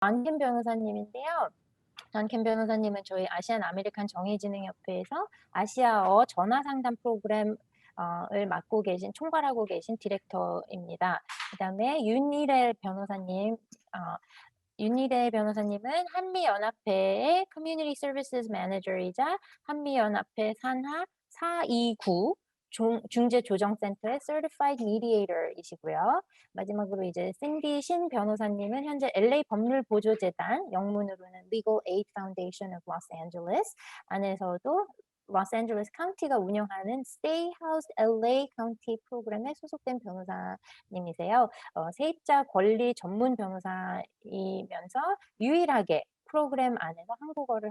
존 변호사님인데요. 존 변호사님은 저희 아시안 아메리칸 정의진흥협회에서 아시아어 전화상담 프로그램 을 맡고 계신, 총괄하고 계신 디렉터입니다. 그다음에 윤일애 변호사님, 윤일애 변호사님은 한미연합회의 커뮤니티 서비스 매니저이자 한미연합회 산하 429 중재조정센터의 Certified Mediator이시고요. 마지막으로 이제 샌디 신 변호사님은 현재 LA 법률보조재단, 영문으로는 Legal Aid Foundation of Los Angeles 안에서도 로스앤젤레스 카운티가 운영하는 Stay House LA 카운티 프로그램에 소속된 변호사님이세요. 세입자 권리 전문 변호사이면서 유일하게 프로그램 안에서 한국어를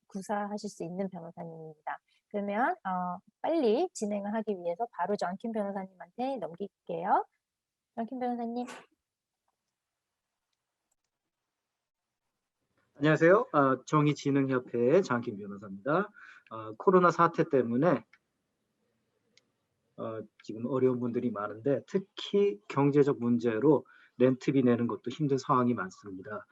구사하실 수 있는 변호사님입니다. 그러면 빨리 진행을 하기 위해서 바로 존 변호사님한테 넘길게요. 존 변호사님. 안녕하세요. 정의진흥협회의 존 변호사입니다. 코로나 사태 때문에 지금 어려운 분들이 많은데 특히 경제적 문제로 렌트비 내는 것도 힘든 상황이 많습니다.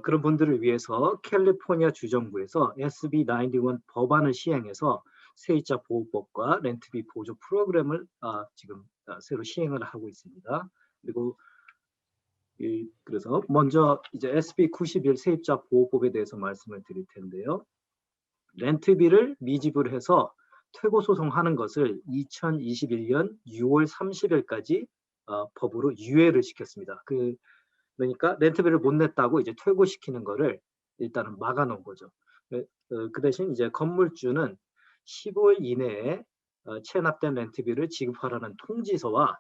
그런 분들을 위해서 캘리포니아 주정부에서 SB 91 법안을 시행해서 세입자 보호법과 렌트비 보조 프로그램을 지금 새로 시행을 하고 있습니다. 그리고 그래서 먼저 이제 SB 91 세입자 보호법에 대해서 말씀을 드릴 텐데요. 렌트비를 미지불해서 퇴고 소송하는 것을 2021년 6월 30일까지 법으로 유예를 시켰습니다. 그러니까 렌트비를 못 냈다고 이제 퇴고시키는 거를 일단은 막아놓은 거죠. 그 대신 이제 건물주는 15일 이내에 체납된 렌트비를 지급하라는 통지서와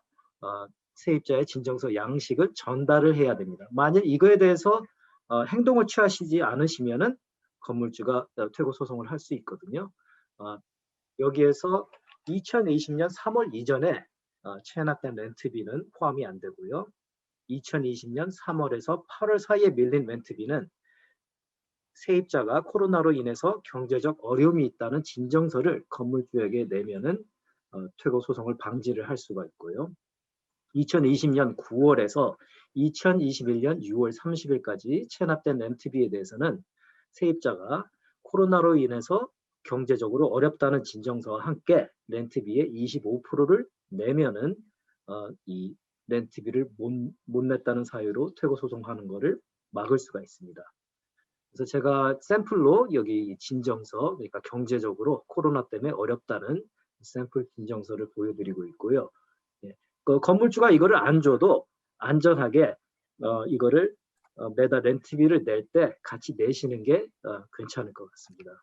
세입자의 진정서 양식을 전달을 해야 됩니다. 만일 이거에 대해서 행동을 취하시지 않으시면은 건물주가 퇴고 소송을 할 수 있거든요. 여기에서 2020년 3월 이전에 체납된 렌트비는 포함이 안 되고요. 2020년 3월에서 8월 사이에 밀린 렌트비는 세입자가 코로나로 인해서 경제적 어려움이 있다는 진정서를 건물주에게 내면은 퇴고 소송을 방지를 할 수가 있고요. 2020년 9월에서 2021년 6월 30일까지 체납된 렌트비에 대해서는 세입자가 코로나로 인해서 경제적으로 어렵다는 진정서와 함께 렌트비의 25%를 내면은 이 렌트비를 못 냈다는 사유로 퇴고 소송하는 것을 막을 수가 있습니다. 그래서 제가 샘플로 여기 진정서, 그러니까 경제적으로 코로나 때문에 어렵다는 샘플 진정서를 보여드리고 있고요. 그 건물주가 이거를 안 줘도 안전하게 이거를 매달 렌트비를 낼 때 같이 내시는 게 괜찮을 것 같습니다.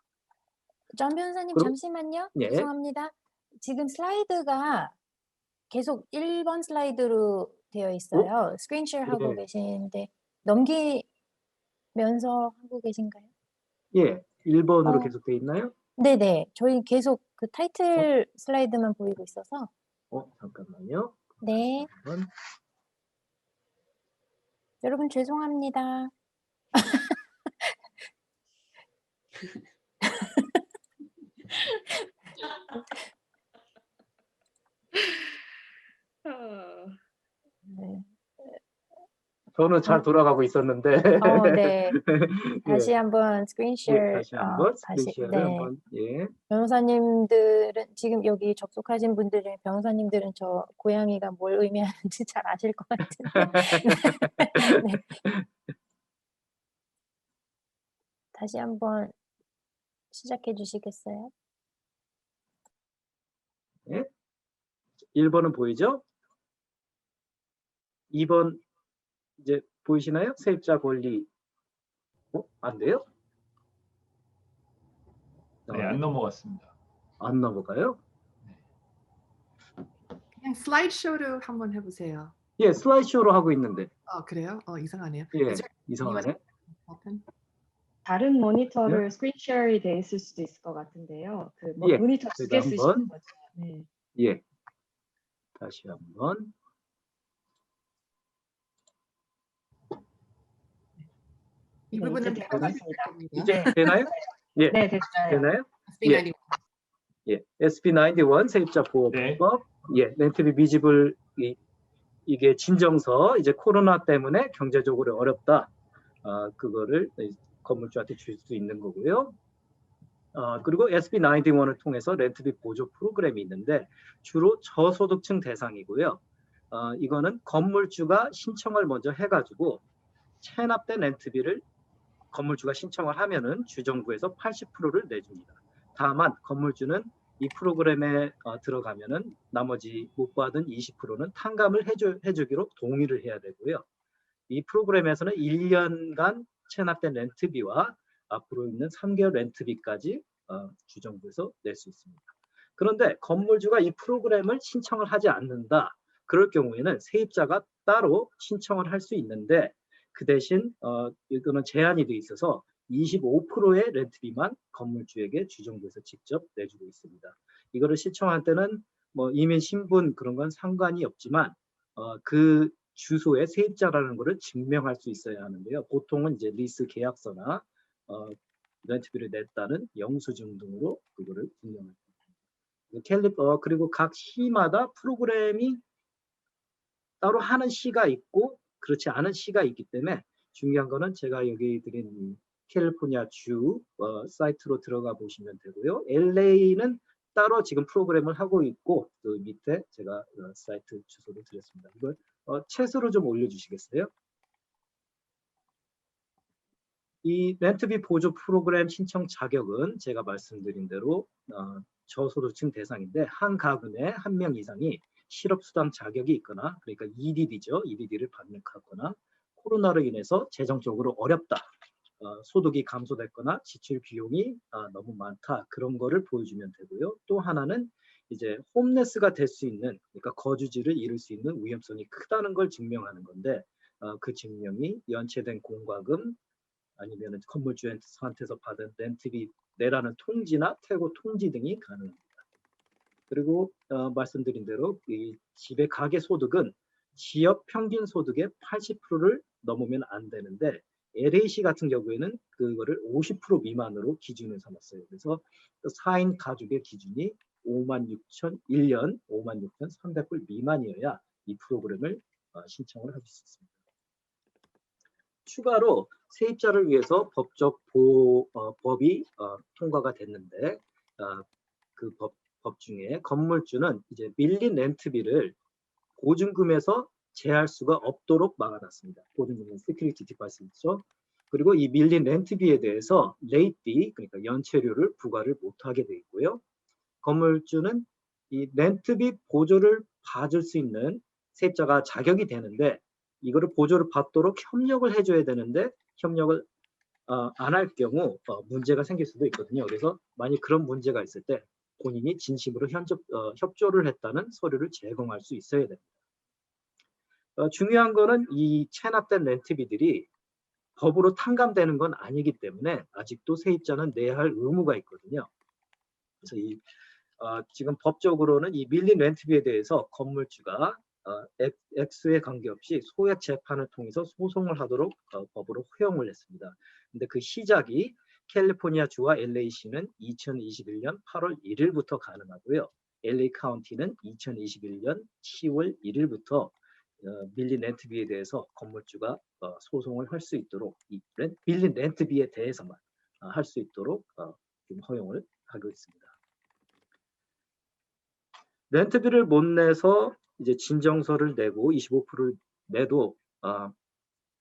존 변호사님 잠시만요. 예. 죄송합니다. 지금 슬라이드가 계속 1번 슬라이드로 되어 있어요. 스크린쉐어 하고 계시는데 넘기면서 하고 계신가요? 예, 1번으로 계속 돼 있나요? 네네. 저희 계속 그 타이틀 슬라이드만 보이고 있어서. 잠깐만요. 네. 여러분 죄송합니다. 네. 저는 잘 돌아가고 있었는데. 네. 다시 한번 스크린쉐어. 다시 한번 스크린쉐어를 네. 한번. 예. 변호사님들은 지금 여기 접속하신 분들은 변호사님들은 저 고양이가 뭘 의미하는지 잘 아실 것 같은데. 네. 다시 한번 시작해 주시겠어요? 네. 1번은 보이죠? 2번 이제 보이시나요? 세입자 권리. 안 돼요? 네, 안 넘어갔습니다. 안 넘어가요? 그냥 슬라이드쇼로 한번 해보세요. 예, 슬라이드쇼로 하고 있는데. 그래요? 이상하네요. 예, 이상하네. 다른 모니터를 스크린쉐어이 돼 있을 수도 있을 것 같은데요. 예, 모니터 두 개 쓰시는 거죠? 네. 예. 다시 한번. 이 부분은 될 것 같습니다. 이제 되나요? 예. 네, 됐어요. 되나요? SB91. 예. SB91 세입자 보호법. 예. 렌트비 미지불 이게 진정서, 이제 코로나 때문에 경제적으로 어렵다. 그거를 건물주한테 줄 수 있는 거고요. 그리고 SB 91을 통해서 렌트비 보조 프로그램이 있는데 주로 저소득층 대상이고요. 이거는 건물주가 신청을 먼저 해가지고 체납된 렌트비를 건물주가 신청을 하면은 주정부에서 80%를 내줍니다. 다만 건물주는 이 프로그램에 들어가면은 나머지 못 받은 20%는 탕감을 해주기로 동의를 해야 되고요. 이 프로그램에서는 1년간 체납된 렌트비와 앞으로 있는 3개월 렌트비까지 주정부에서 낼 수 있습니다. 그런데 건물주가 이 프로그램을 신청을 하지 않는다. 그럴 경우에는 세입자가 따로 신청을 할 수 있는데 그 대신 이거는 제한이 돼 있어서 25%의 렌트비만 건물주에게 주정부에서 직접 내주고 있습니다. 이거를 신청할 때는 뭐 이민 신분 그런 건 상관이 없지만 그 주소의 세입자라는 것을 증명할 수 있어야 하는데요. 보통은 이제 리스 계약서나 렌트비를 냈다는 영수증 등으로 그거를 증명합니다. 그리고 각 시마다 프로그램이 따로 하는 시가 있고 그렇지 않은 시가 있기 때문에 중요한 거는 제가 여기 드린 캘리포니아 주 사이트로 들어가 보시면 되고요. LA는 따로 지금 프로그램을 하고 있고 그 밑에 제가 사이트 주소를 드렸습니다. 이걸 채수로 좀 올려주시겠어요? 이 렌트비 보조 프로그램 신청 자격은 제가 말씀드린 대로 저소득층 대상인데 한 가구에 한 명 이상이 실업수당 자격이 있거나 그러니까 EDD죠. EDD를 받거나 코로나로 인해서 재정적으로 어렵다. 소득이 감소됐거나 지출 비용이 너무 많다. 그런 거를 보여주면 되고요. 또 하나는 이제 홈레스가 될 수 있는 그러니까 거주지를 잃을 수 있는 위험성이 크다는 걸 증명하는 건데 그 증명이 연체된 공과금 아니면 건물주한테서 받은 렌트비 내라는 통지나 퇴고 통지 등이 가능합니다. 그리고 말씀드린 대로 이 집의 가계 소득은 지역 평균 소득의 80%를 넘으면 안 되는데 LA시 같은 경우에는 그거를 50% 미만으로 기준을 삼았어요. 그래서 4인 가족의 기준이 1년 56,300불 미만이어야 이 프로그램을 신청을 하실 수 있습니다. 추가로 세입자를 위해서 법적 법이 통과가 됐는데 그 법 중에 건물주는 이제 밀린 렌트비를 보증금에서 제할 수가 없도록 막아놨습니다. 보증금은 시큐리티 디파지트죠. 그리고 이 밀린 렌트비에 대해서 레이트비 그러니까 연체료를 부과를 못하게 돼 있고요. 건물주는 이 렌트비 보조를 받을 수 있는 세입자가 자격이 되는데 이거를 보조를 받도록 협력을 해줘야 되는데 협력을 안 할 경우 문제가 생길 수도 있거든요. 그래서 만약 그런 문제가 있을 때 본인이 진심으로 협조를 했다는 서류를 제공할 수 있어야 됩니다. 중요한 거는 이 체납된 렌트비들이 법으로 탕감되는 건 아니기 때문에 아직도 세입자는 내야 할 의무가 있거든요. 그래서 지금 법적으로는 이 밀린 렌트비에 대해서 건물주가 액수에 관계없이 소액 재판을 통해서 소송을 하도록 법으로 허용을 했습니다. 근데 그 시작이 캘리포니아 주와 LA시는 2021년 8월 1일부터 가능하고요. LA 카운티는 2021년 10월 1일부터 밀린 렌트비에 대해서 건물주가 소송을 할 수 있도록 밀린 렌트비에 대해서만 할 수 있도록 지금 허용을 하고 있습니다. 렌트비를 못 내서 이제 진정서를 내고 25%를 내도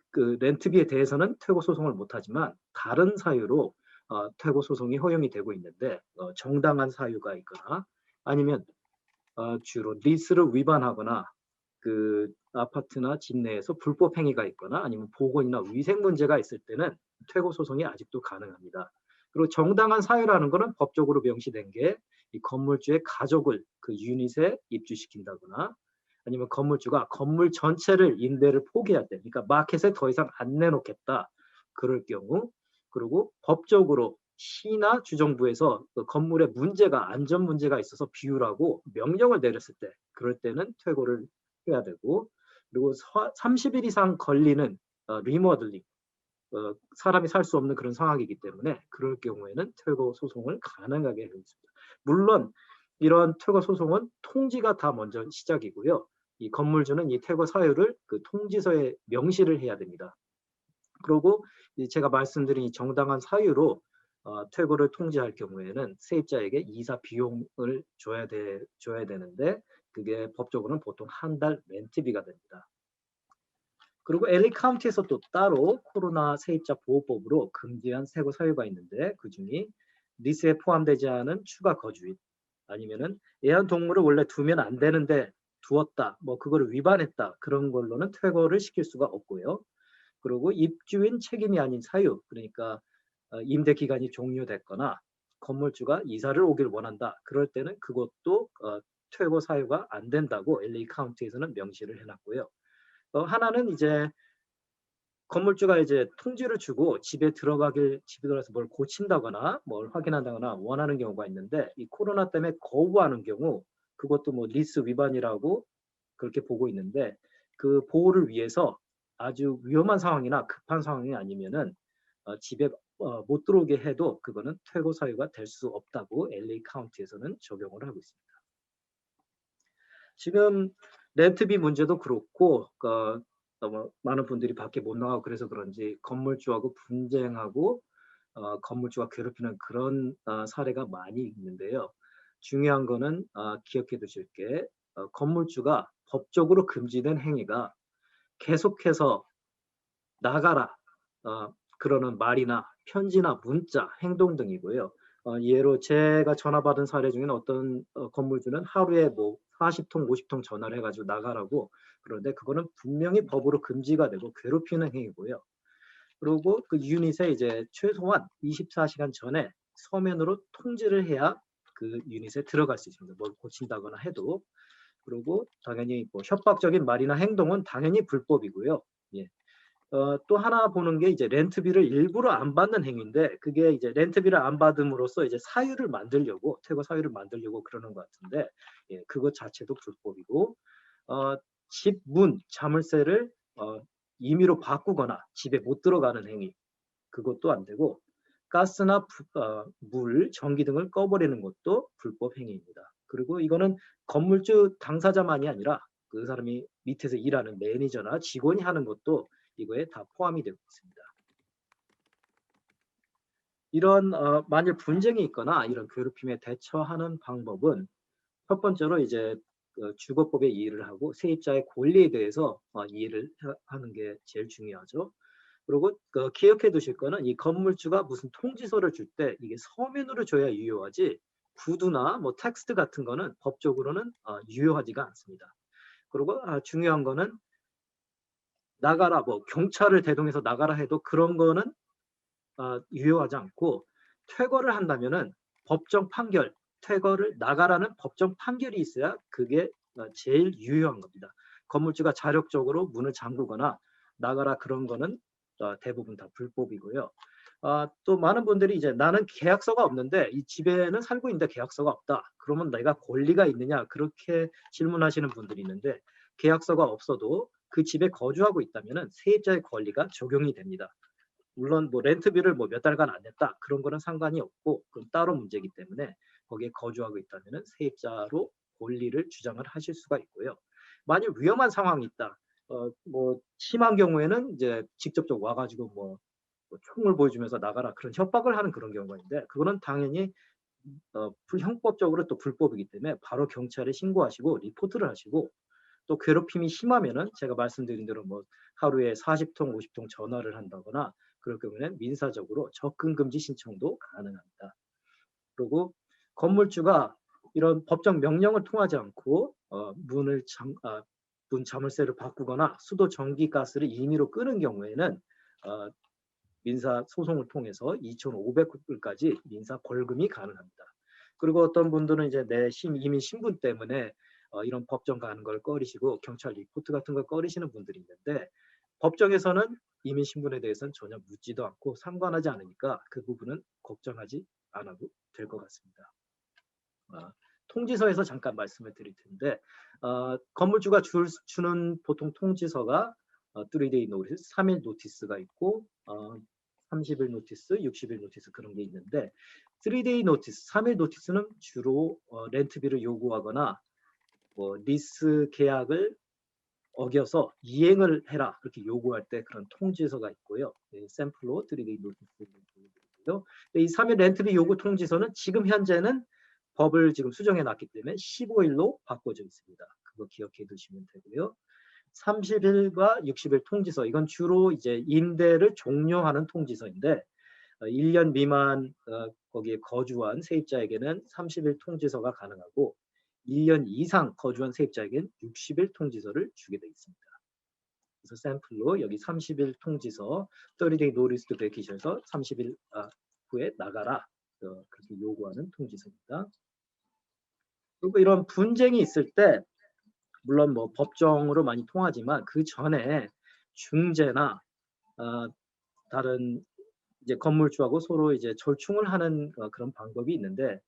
그 렌트비에 대해서는 퇴고 소송을 못하지만 다른 사유로 퇴고 소송이 허용이 되고 있는데 정당한 사유가 있거나 아니면 주로 리스를 위반하거나 그 아파트나 집 내에서 불법 행위가 있거나 아니면 보건이나 위생 문제가 있을 때는 퇴고 소송이 아직도 가능합니다. 그리고 정당한 사유라는 것은 법적으로 명시된 게 이 건물주의 가족을 그 유닛에 입주시킨다거나 아니면 건물주가 건물 전체를 임대를 포기할 때, 그러니까 마켓에 더 이상 안 내놓겠다. 그럴 경우, 그리고 법적으로 시나 주정부에서 그 건물에 안전 문제가 있어서 비우라고 명령을 내렸을 때, 그럴 때는 퇴고를 해야 되고, 그리고 30일 이상 걸리는 리모델링, 사람이 살 수 없는 그런 상황이기 때문에 그럴 경우에는 퇴고 소송을 가능하게 하고 있습니다. 물론 이런 퇴거 소송은 통지가 다 먼저 시작이고요. 이 건물주는 이 퇴거 사유를 그 통지서에 명시를 해야 됩니다. 그리고 제가 말씀드린 이 정당한 사유로 퇴거를 통지할 경우에는 세입자에게 이사 비용을 줘야 되는데 그게 법적으로는 보통 한 달 렌트비가 됩니다. 그리고 LA 카운티에서 또 따로 코로나 세입자 보호법으로 금지한 세고 사유가 있는데 그중에 리스에 포함되지 않은 추가 거주인 아니면은 애완동물을 원래 두면 안 되는데 두었다, 뭐 그거를 위반했다 그런 걸로는 퇴거를 시킬 수가 없고요. 그리고 입주인 책임이 아닌 사유, 그러니까 임대 기간이 종료됐거나 건물주가 이사를 오길 원한다. 그럴 때는 그것도 퇴거 사유가 안 된다고 LA 카운티에서는 명시를 해놨고요. 하나는 이제 건물주가 이제 통지를 주고 집에 들어가서 뭘 고친다거나 뭘 확인한다거나 원하는 경우가 있는데 이 코로나 때문에 거부하는 경우 그것도 뭐 리스 위반이라고 그렇게 보고 있는데 그 보호를 위해서 아주 위험한 상황이나 급한 상황이 아니면은 집에 못 들어오게 해도 그거는 퇴거 사유가 될 수 없다고 LA 카운티에서는 적용을 하고 있습니다. 지금 렌트비 문제도 그렇고 너무 많은 분들이 밖에 못 나가고 그래서 그런지 건물주하고 분쟁하고 건물주가 괴롭히는 그런 사례가 많이 있는데요. 중요한 거는 기억해 두실 게 건물주가 법적으로 금지된 행위가 계속해서 나가라 그러는 말이나 편지나 문자, 행동 등이고요. 예로 제가 전화 받은 사례 중에는 어떤 건물주는 하루에 뭐 40통, 50통 전화를 해가지고 나가라고 그런데 그거는 분명히 법으로 금지가 되고 괴롭히는 행위고요. 그리고 그 유닛에 이제 최소한 24시간 전에 서면으로 통지를 해야 그 유닛에 들어갈 수 있습니다. 뭘 고친다거나 해도. 그리고 당연히 뭐 협박적인 말이나 행동은 당연히 불법이고요. 예. 또 하나 보는 게 이제 렌트비를 일부러 안 받는 행위인데 그게 이제 렌트비를 안 받음으로써 이제 사유를 만들려고 퇴거 사유를 만들려고 그러는 것 같은데 예, 그것 자체도 불법이고 집 문 자물쇠를 임의로 바꾸거나 집에 못 들어가는 행위 그것도 안 되고 가스나 물, 전기 등을 꺼버리는 것도 불법 행위입니다. 그리고 이거는 건물주 당사자만이 아니라 그 사람이 밑에서 일하는 매니저나 직원이 하는 것도 이거에 다 포함이 되고 있습니다. 이런 만일 분쟁이 있거나 이런 괴롭힘에 대처하는 방법은 첫 번째로 이제 주거법에 이해를 하고 세입자의 권리에 대해서 이해를 하는 게 제일 중요하죠. 그리고 기억해 두실 거는 이 건물주가 무슨 통지서를 줄 때 이게 서면으로 줘야 유효하지 구두나 뭐 텍스트 같은 거는 법적으로는 유효하지가 않습니다. 그리고 중요한 거는 나가라 뭐 경찰을 대동해서 나가라 해도 그런 거는 유효하지 않고 퇴거를 한다면은 법정 판결, 퇴거를 나가라는 법정 판결이 있어야 그게 제일 유효한 겁니다. 건물주가 자력적으로 문을 잠그거나 나가라 그런 거는 대부분 다 불법이고요. 또 많은 분들이 이제 나는 계약서가 없는데 이 집에는 살고 있는데 계약서가 없다. 그러면 내가 권리가 있느냐 그렇게 질문하시는 분들이 있는데 계약서가 없어도 그 집에 거주하고 있다면은 세입자의 권리가 적용이 됩니다. 물론 뭐 렌트비를 뭐 몇 달간 안 냈다 그런 거는 상관이 없고 그건 따로 문제이기 때문에 거기에 거주하고 있다면은 세입자로 권리를 주장을 하실 수가 있고요. 만약 위험한 상황이 있다. 뭐 심한 경우에는 이제 직접적 와가지고 뭐 총을 보여주면서 나가라 그런 협박을 하는 그런 경우가 있는데 그거는 당연히 형법적으로 또 불법이기 때문에 바로 경찰에 신고하시고 리포트를 하시고 또 괴롭힘이 심하면은 제가 말씀드린 대로 뭐 하루에 40통, 50통 전화를 한다거나 그럴 경우에는 민사적으로 접근 금지 신청도 가능합니다. 그리고 건물주가 이런 법정 명령을 통하지 않고 문 자물쇠를 바꾸거나 수도, 전기, 가스를 임의로 끄는 경우에는 민사 소송을 통해서 2,500불까지 민사 벌금이 가능합니다. 그리고 어떤 분들은 이제 내 이민 신분 때문에 이런 법정 가는 걸 꺼리시고 경찰 리포트 같은 걸 꺼리시는 분들이 있는데 법정에서는 이민 신분에 대해서는 전혀 묻지도 않고 상관하지 않으니까 그 부분은 걱정하지 않아도 될 것 같습니다. 통지서에서 잠깐 말씀을 드릴 텐데 건물주가 주는 보통 통지서가 3day 노티스, 3일 노티스가 있고 30일 노티스, 60일 노티스 그런 게 있는데 3day 노티스, 3일 노티스는 주로 렌트비를 요구하거나 뭐 리스 계약을 어겨서 이행을 해라 그렇게 요구할 때 그런 통지서가 있고요. 샘플로 3D 노티스를 보여드리고요. 이 3일 렌트비 요구 통지서는 지금 현재는 법을 지금 수정해 놨기 때문에 15일로 바꿔져 있습니다. 그거 기억해 두시면 되고요. 30일과 60일 통지서 이건 주로 이제 임대를 종료하는 통지서인데 1년 미만 거기에 거주한 세입자에게는 30일 통지서가 가능하고 1년 이상 거주한 세입자에게는 60일 통지서를 주게 되어 있습니다. 그래서 샘플로 여기 30일 통지서 30day notice to vacation에서 30일 후에 나가라 그렇게 요구하는 통지서입니다. 그리고 이런 분쟁이 있을 때 물론 뭐 법정으로 많이 통하지만 그 전에 중재나 다른 이제 건물주하고 서로 이제 절충을 하는 그런 방법이 있는데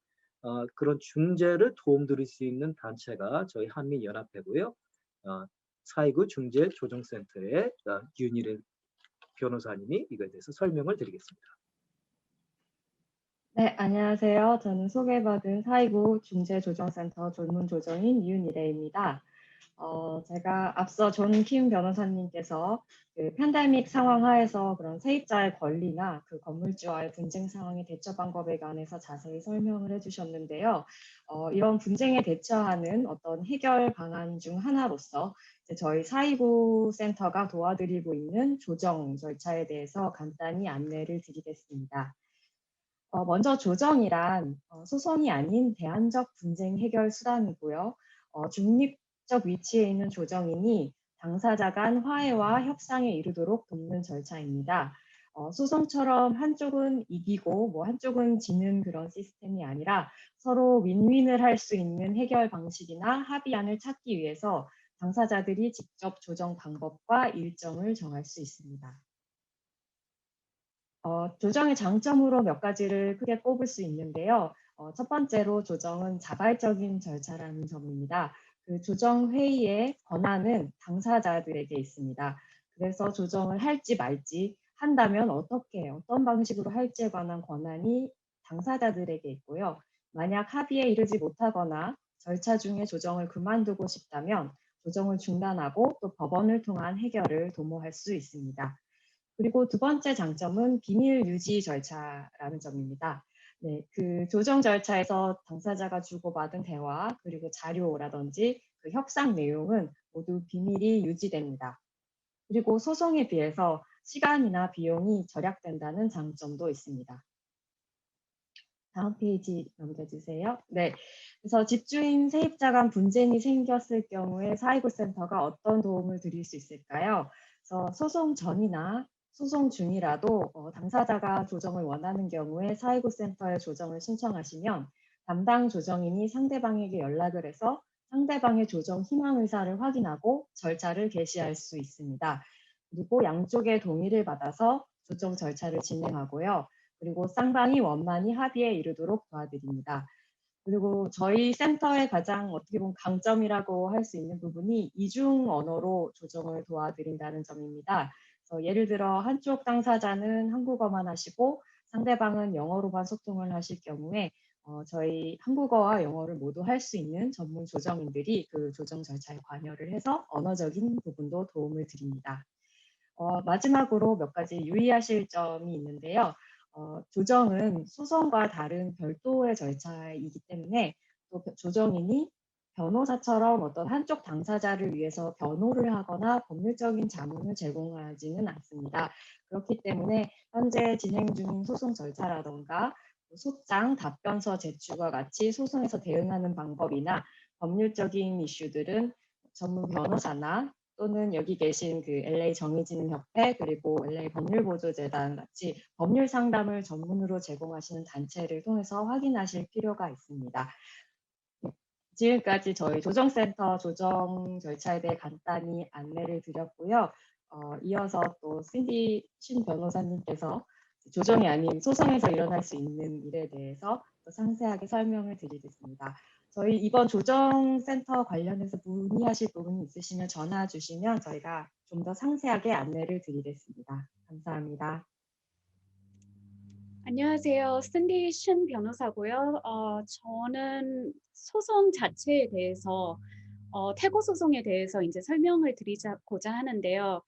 그런 중재를 도움드릴 수 있는 단체가 저희 한미연합회고요. 사이구 중재조정센터의 윤일의 변호사님이 이거에 대해서 설명을 드리겠습니다. 네, 안녕하세요. 저는 소개받은 사이구 중재조정센터 전문조정인 윤이래입니다. 제가 앞서 존킴 변호사님께서 그 팬데믹 상황 하에서 그런 세입자의 권리나 그 건물주와의 분쟁 상황의 대처 방법에 관해서 자세히 설명을 해주셨는데요. 이런 분쟁에 대처하는 어떤 해결 방안 중 하나로서 이제 저희 사이구 센터가 도와드리고 있는 조정 절차에 대해서 간단히 안내를 드리겠습니다. 먼저 조정이란 소송이 아닌 대안적 분쟁 해결 수단이고요. 중립적 위치에 있는 조정이니 당사자 간 화해와 협상에 이르도록 돕는 절차입니다. 소송처럼 한쪽은 이기고 뭐 한쪽은 지는 그런 시스템이 아니라 서로 윈윈을 할 수 있는 해결 방식이나 합의안을 찾기 위해서 당사자들이 직접 조정 방법과 일정을 정할 수 있습니다. 조정의 장점으로 몇 가지를 크게 꼽을 수 있는데요. 첫 번째로 조정은 자발적인 절차라는 점입니다. 그 조정 회의의 권한은 당사자들에게 있습니다. 그래서 조정을 할지 말지 한다면 어떤 방식으로 할지에 관한 권한이 당사자들에게 있고요. 만약 합의에 이르지 못하거나 절차 중에 조정을 그만두고 싶다면 조정을 중단하고 또 법원을 통한 해결을 도모할 수 있습니다. 그리고 두 번째 장점은 비밀 유지 절차라는 점입니다. 네, 그 조정 절차에서 당사자가 주고받은 대화 그리고 자료라든지 그 협상 내용은 모두 비밀이 유지됩니다. 그리고 소송에 비해서 시간이나 비용이 절약된다는 장점도 있습니다. 다음 페이지 넘겨주세요. 네, 그래서 집주인 세입자 간 분쟁이 생겼을 경우에 사이구센터가 어떤 도움을 드릴 수 있을까요? 그래서 소송 전이나 소송 중이라도 당사자가 조정을 원하는 경우에 사이구센터에 조정을 신청하시면 담당 조정인이 상대방에게 연락을 해서 상대방의 조정 희망 의사를 확인하고 절차를 개시할 수 있습니다. 그리고 양쪽의 동의를 받아서 조정 절차를 진행하고요. 그리고 쌍방이 원만히 합의에 이르도록 도와드립니다. 그리고 저희 센터의 가장 어떻게 보면 강점이라고 할 수 있는 부분이 이중 언어로 조정을 도와드린다는 점입니다. 그래서 예를 들어 한쪽 당사자는 한국어만 하시고 상대방은 영어로만 소통을 하실 경우에 저희 한국어와 영어를 모두 할 수 있는 전문 조정인들이 그 조정 절차에 관여를 해서 언어적인 부분도 도움을 드립니다. 마지막으로 몇 가지 유의하실 점이 있는데요. 조정은 소송과 다른 별도의 절차이기 때문에 또 조정인이 변호사처럼 어떤 한쪽 당사자를 위해서 변호를 하거나 법률적인 자문을 제공하지는 않습니다. 그렇기 때문에 현재 진행 중인 소송 절차라던가 소장, 답변서 제출과 같이 소송에서 대응하는 방법이나 법률적인 이슈들은 전문 변호사나 또는 여기 계신 그 LA 정의진흥협회 그리고 LA 법률보조재단 같이 법률 상담을 전문으로 제공하시는 단체를 통해서 확인하실 필요가 있습니다. 지금까지 저희 조정센터 조정 절차에 대해 간단히 안내를 드렸고요. 이어서 또 신디 신 변호사님께서 조정이 아닌 소송에서 일어날 수 있는 일에 대해서 또 상세하게 설명을 드리겠습니다. 저희 이번 조정센터 관련해서 문의하실 부분이 있으시면 전화 주시면 저희가 좀 더 상세하게 안내를 드리겠습니다. 감사합니다. 안녕하세요. 신디 신 변호사고요. 저는 소송 자체에 대해서 퇴거 소송에 대해서 이제 설명을 드리고자 하는데요.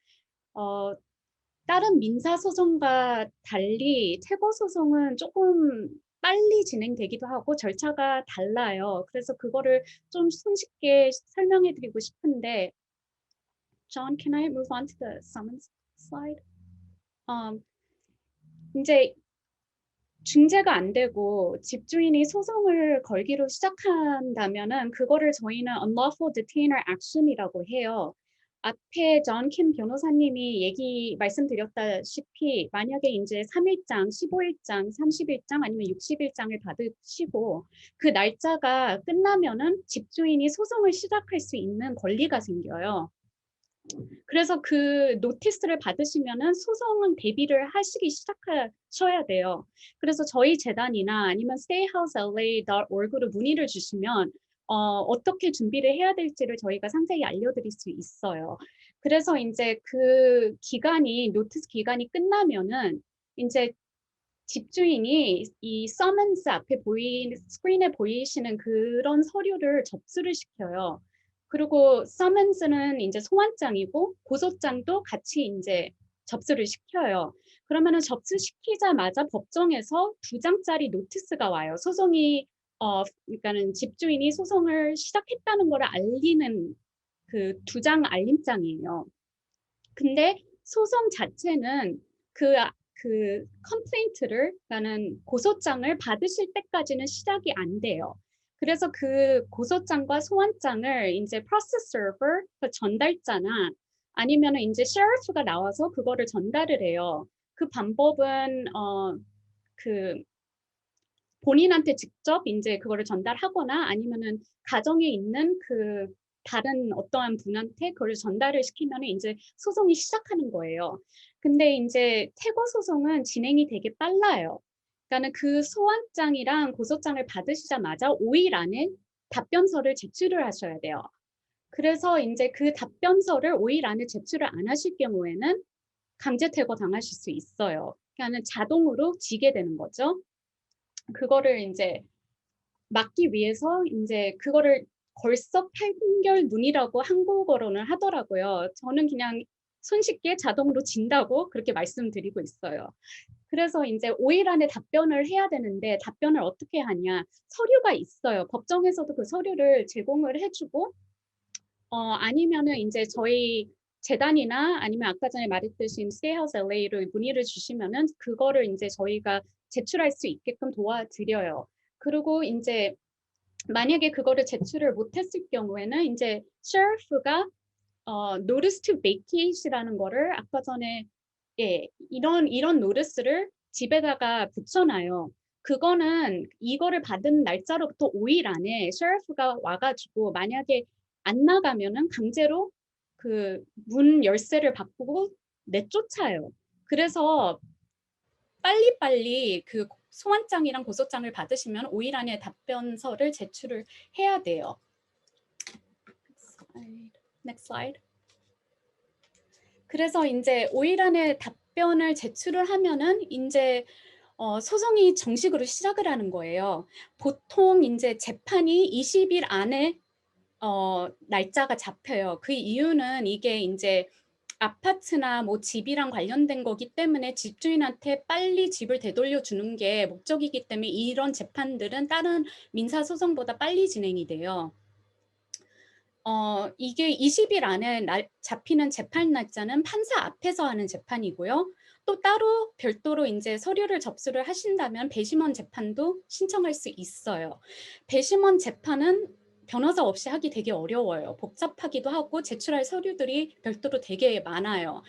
다른 민사 소송과 달리 퇴거 소송은 조금 빨리 진행되기도 하고 절차가 달라요. 그래서 그거를 좀 손쉽게 설명해 드리고 싶은데, John, can I move on to the summons slide? 이제 중재가 안 되고 집주인이 소송을 걸기로 시작한다면은 그거를 저희는 unlawful detainer action이라고 해요. 앞에 존 킴 변호사님이 말씀드렸다시피 만약에 이제 3일장, 15일장, 30일장 아니면 60일장을 받으시고 그 날짜가 끝나면은 집주인이 소송을 시작할 수 있는 권리가 생겨요. 그래서 그 노티스를 받으시면은 소송은 대비를 하시기 시작하셔야 돼요. 그래서 저희 재단이나 아니면 stayhouseLA.org로 문의를 주시면 어떻게 준비를 해야 될지를 저희가 상세히 알려드릴 수 있어요. 그래서 이제 그 기간이 노티스 기간이 끝나면은 이제 집주인이 이 summons 앞에 스크린에 보이시는 그런 서류를 접수를 시켜요. 그리고 summon스는 이제 소환장이고 고소장도 같이 이제 접수를 시켜요. 그러면은 접수시키자마자 법정에서 2장짜리 노티스가 와요. 소송이 그러니까는 집주인이 소송을 시작했다는 걸 알리는 그 2장 알림장이에요. 근데 소송 자체는 그 컴플레인트를, 그러니까는 고소장을 받으실 때까지는 시작이 안 돼요. 그래서 그 고소장과 소환장을 이제 process server, 그 전달자나 아니면은 이제 sheriff가 나와서 그거를 전달을 해요. 그 방법은 그 본인한테 직접 이제 그거를 전달하거나 아니면은 가정에 있는 그 다른 어떠한 분한테 그걸 전달을 시키면 이제 소송이 시작하는 거예요. 근데 이제 퇴거 소송은 진행이 되게 빨라요. 그러니까는 그 소환장이랑 고소장을 받으시자마자 5일 안에 답변서를 제출을 하셔야 돼요. 그래서 이제 그 답변서를 5일 안에 제출을 안 하실 경우에는 강제 퇴거 당하실 수 있어요. 그러니까는 자동으로 지게 되는 거죠. 그거를 이제 막기 위해서 이제 그거를 걸석 판결문이라고 한국어로는 하더라고요. 저는 그냥 손쉽게 자동으로 진다고 그렇게 말씀드리고 있어요. 그래서 이제 5일 안에 답변을 해야 되는데 답변을 어떻게 하냐? 서류가 있어요. 법정에서도 그 서류를 제공을 해주고 아니면은 이제 저희 재단이나 아니면 아까 전에 말했듯이 Stayhouse LA로 문의를 주시면은 그거를 이제 저희가 제출할 수 있게끔 도와드려요. 그리고 이제 만약에 그거를 제출을 못했을 경우에는 이제 sheriff가 notice to vacate이라는 거를 아까 전에 이런 노티스를 집에다가 붙여놔요. 그거는 이거를 받은 날짜로부터 5일 안에 sheriff가 와가지고 만약에 안 나가면은 강제로 그 문 열쇠를 바꾸고 내쫓아요. 그래서 빨리빨리 그 소환장이랑 고소장을 받으시면 5일 안에 답변서를 제출을 해야 돼요. Next slide. 그래서 이제 5일 안에 답변을 제출을 하면은 이제 소송이 정식으로 시작을 하는 거예요. 보통 이제 재판이 20일 안에 날짜가 잡혀요. 그 이유는 이게 이제 아파트나 뭐 집이랑 관련된 거기 때문에 집주인한테 빨리 집을 되돌려 주는 게 목적이기 때문에 이런 재판들은 다른 민사 소송보다 빨리 진행이 돼요. 이게 20일 안에 잡히는 재판 날짜는 판사 앞에서 하는 재판이고요. 또 따로 별도로 이제 서류를 접수를 하신다면 배심원 재판도 신청할 수 있어요. 배심원 재판은 변호사 없이 하기 되게 어려워요. 복잡하기도 하고 제출할 서류들이 별도로 되게 많아요.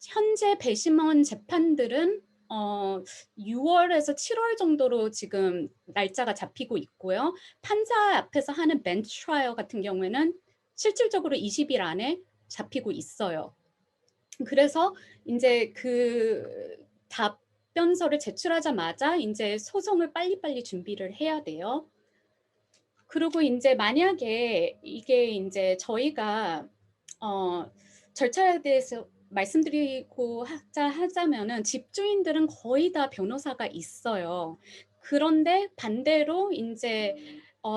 현재 배심원 재판들은 6월에서 7월 정도로 지금 날짜가 잡히고 있고요. 판사 앞에서 하는 벤치 트라이얼 같은 경우에는 실질적으로 20일 안에 잡히고 있어요. 그래서 이제 그 답변서를 제출하자마자 이제 소송을 빨리빨리 준비를 해야 돼요. 그리고 이제 만약에 이게 이제 저희가 절차에 대해서 말씀드리고 하자면은 집주인들은 거의 다 변호사가 있어요. 그런데 반대로 이제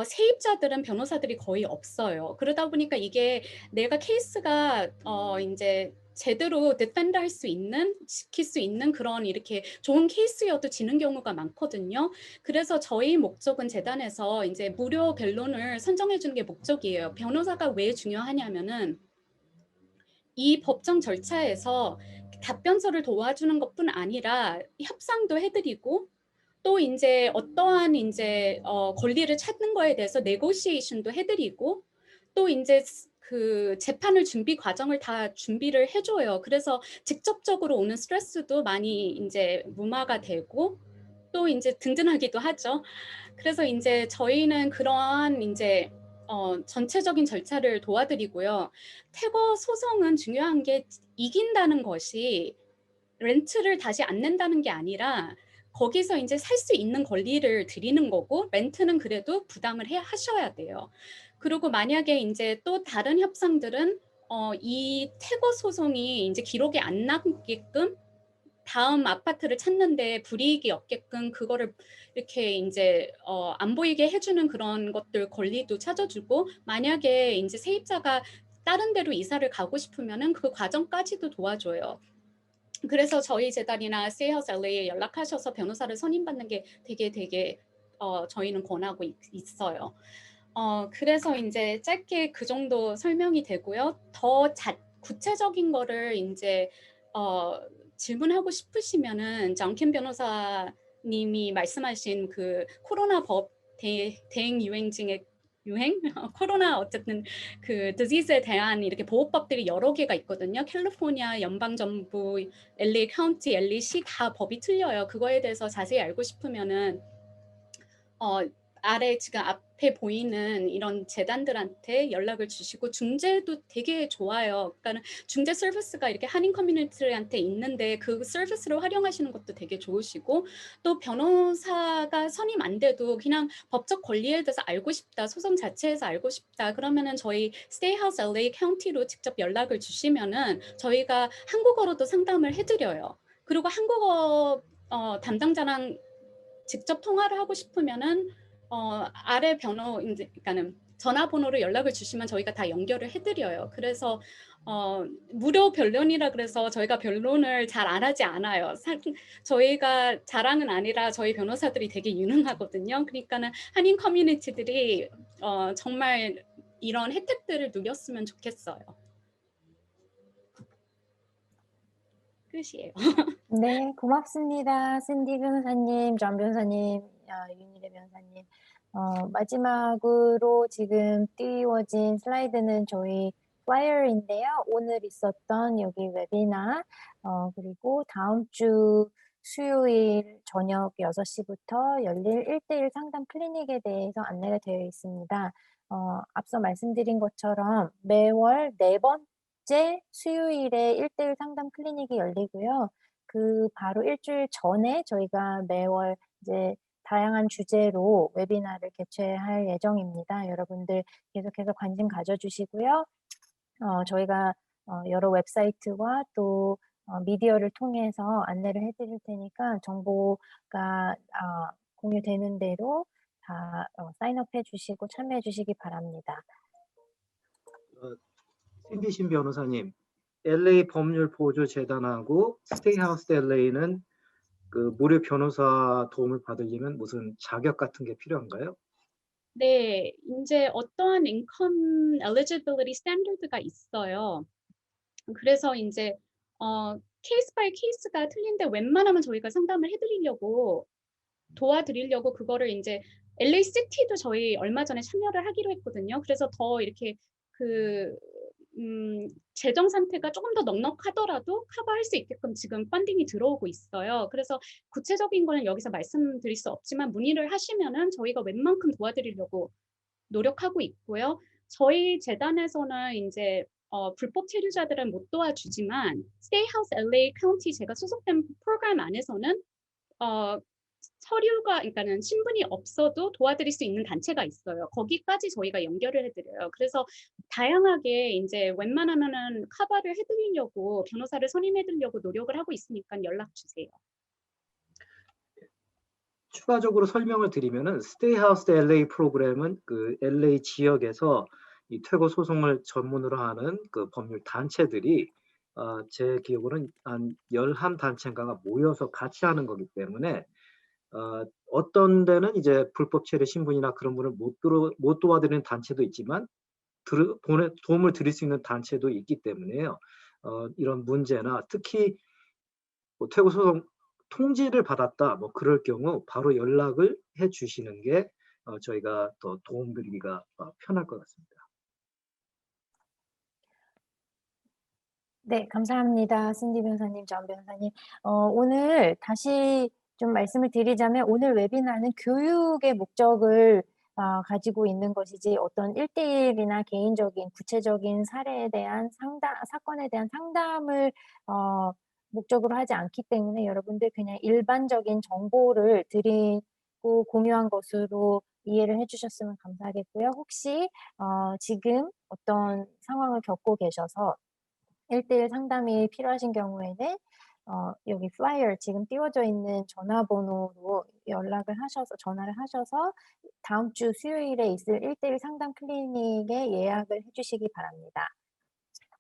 세입자들은 변호사들이 거의 없어요. 그러다 보니까 이게 내가 케이스가 이제 제대로 디펜드 할 수 있는, 지킬 수 있는 그런 이렇게 좋은 케이스여도 지는 경우가 많거든요. 그래서 저희 목적은 재단에서 이제 무료 변론을 선정해 주는 게 목적이에요. 변호사가 왜 중요하냐면은 이 법정 절차에서 답변서를 도와주는 것뿐 아니라 협상도 해드리고 또 이제 어떠한 이제 권리를 찾는 거에 대해서 네고시에이션도 해드리고 또 이제 그 재판을 준비 과정을 다 준비를 해줘요. 그래서 직접적으로 오는 스트레스도 많이 이제 무마가 되고 또 이제 든든하기도 하죠. 그래서 이제 저희는 그러한 이제 전체적인 절차를 도와드리고요. 퇴거 소송은 중요한 게 이긴다는 것이 렌트를 다시 안 낸다는 게 아니라 거기서 이제 살 수 있는 권리를 드리는 거고 렌트는 그래도 부담을 하셔야 돼요. 그리고 만약에 이제 또 다른 협상들은 이 퇴거 소송이 이제 기록에 안 남게끔 다음 아파트를 찾는데 불이익이 없게끔 그거를 이렇게 이제 안 보이게 해주는 그런 것들 권리도 찾아주고 만약에 이제 세입자가 다른 데로 이사를 가고 싶으면은 그 과정까지도 도와줘요. 그래서 저희 재단이나 세이하우스 LA에 연락하셔서 변호사를 선임받는 게 되게 저희는 권하고 있어요. 그래서 이제 짧게 그 정도 설명이 되고요. 더 구체적인 거를 이제 질문하고 싶으시면은 정킨 변호사님이 말씀하신 그 코로나 법 대행 유행 중에 코로나 어쨌든 그 디지즈에 대한 이렇게 보호법들이 여러 개가 있거든요. 캘리포니아 연방정부, LA 카운티, LA시 다 법이 틀려요. 그거에 대해서 자세히 알고 싶으면은 아래 지금 앞에 보이는 이런 재단들한테 연락을 주시고 중재도 되게 좋아요. 그러니까 중재 서비스가 이렇게 한인 커뮤니티한테 있는데 그 서비스를 활용하시는 것도 되게 좋으시고 또 변호사가 선임 안 돼도 그냥 법적 권리에 대해서 알고 싶다, 소송 자체에서 알고 싶다 그러면은 저희 스테이하우스 LA 카운티로 직접 연락을 주시면은 저희가 한국어로도 상담을 해드려요. 그리고 한국어 담당자랑 직접 통화를 하고 싶으면은 아래 그러니까는 전화번호로 연락을 주시면 저희가 다 연결을 해드려요. 그래서 무료 변론이라 그래서 저희가 변론을 잘 안 하지 않아요. 저희가 자랑은 아니라 저희 변호사들이 되게 유능하거든요. 그러니까는 한인 커뮤니티들이 정말 이런 혜택들을 누렸으면 좋겠어요. 끝이에요. 네, 고맙습니다. 신디 변호사님, 존 변호사님, 윤희래 변호사님. 마지막으로 지금 띄워진 슬라이드는 저희 플라이어인데요. 오늘 있었던 여기 웨비나, 그리고 다음 주 수요일 저녁 6시부터 열릴 1대1 상담 클리닉에 대해서 안내가 되어 있습니다. 앞서 말씀드린 것처럼 매월 4번째 수요일에 1대1 상담 클리닉이 열리고요. 그 바로 일주일 전에 저희가 매월 이제 다양한 주제로 웨비나를 개최할 예정입니다. 여러분들 계속해서 관심 가져주시고요. 저희가 여러 웹사이트와 또 미디어를 통해서 안내를 해드릴 테니까 정보가 공유되는 대로 다 사인업해 주시고 참여해 주시기 바랍니다. 신디신 변호사님, LA 법률 보조 재단하고 스테이하우스 LA는 그 무료 변호사 도움을 받으려면 무슨 자격 같은 게 필요한가요? 네, 이제 어떠한 인컴 eligibility 스탠더드가 있어요. 그래서 이제 케이스 바이 케이스가 틀린데 웬만하면 저희가 상담을 해드리려고 도와드리려고 그거를 이제 LA 시티도 저희 얼마 전에 참여를 하기로 했거든요. 그래서 더 이렇게 그 재정 상태가 조금 더 넉넉하더라도 커버할 수 있게끔 지금 펀딩이 들어오고 있어요. 그래서 구체적인 거는 여기서 말씀드릴 수 없지만 문의를 하시면은 저희가 웬만큼 도와드리려고 노력하고 있고요. 저희 재단에서는 이제 불법 체류자들은 못 도와주지만 스테이하우스 LA 카운티 제가 소속된 프로그램 안에서는 서류가 그러니까는 신분이 없어도 도와드릴 수 있는 단체가 있어요. 거기까지 저희가 연결을 해드려요. 그래서 다양하게 이제 웬만하면은 커버를 해드리려고 변호사를 선임해드리려고 노력을 하고 있으니까 연락 주세요. 추가적으로 설명을 드리면은 Stay House LA 프로그램은 그 LA 지역에서 이 퇴거 소송을 전문으로 하는 그 법률 단체들이 제 기억으로는 한 11단체인가가 모여서 같이 하는 거기 때문에 어떤 데는 이제 불법 체류 신분이나 그런 분을 못 도와드리는 단체도 있지만 도움을 드릴 수 있는 단체도 있기 때문에요. 이런 문제나 특히 뭐 퇴거 소송 통지를 받았다 뭐 그럴 경우 바로 연락을 해 주시는 게 저희가 더 도움드리기가 편할 것 같습니다. 네, 감사합니다. 신디 변호사님, 전 변호사님. 오늘 다시 좀 말씀을 드리자면 오늘 웨비나는 교육의 목적을 가지고 있는 것이지 어떤 1대1이나 개인적인 구체적인 사례에 대한 사건에 대한 상담을 목적으로 하지 않기 때문에 여러분들 그냥 일반적인 정보를 드리고 공유한 것으로 이해를 해주셨으면 감사하겠고요. 혹시 지금 어떤 상황을 겪고 계셔서 1대1 상담이 필요하신 경우에는 여기 플라이어 지금 띄워져 있는 전화번호로 전화를 하셔서 다음 주 수요일에 있을 1대1 상담 클리닉에 예약을 해주시기 바랍니다.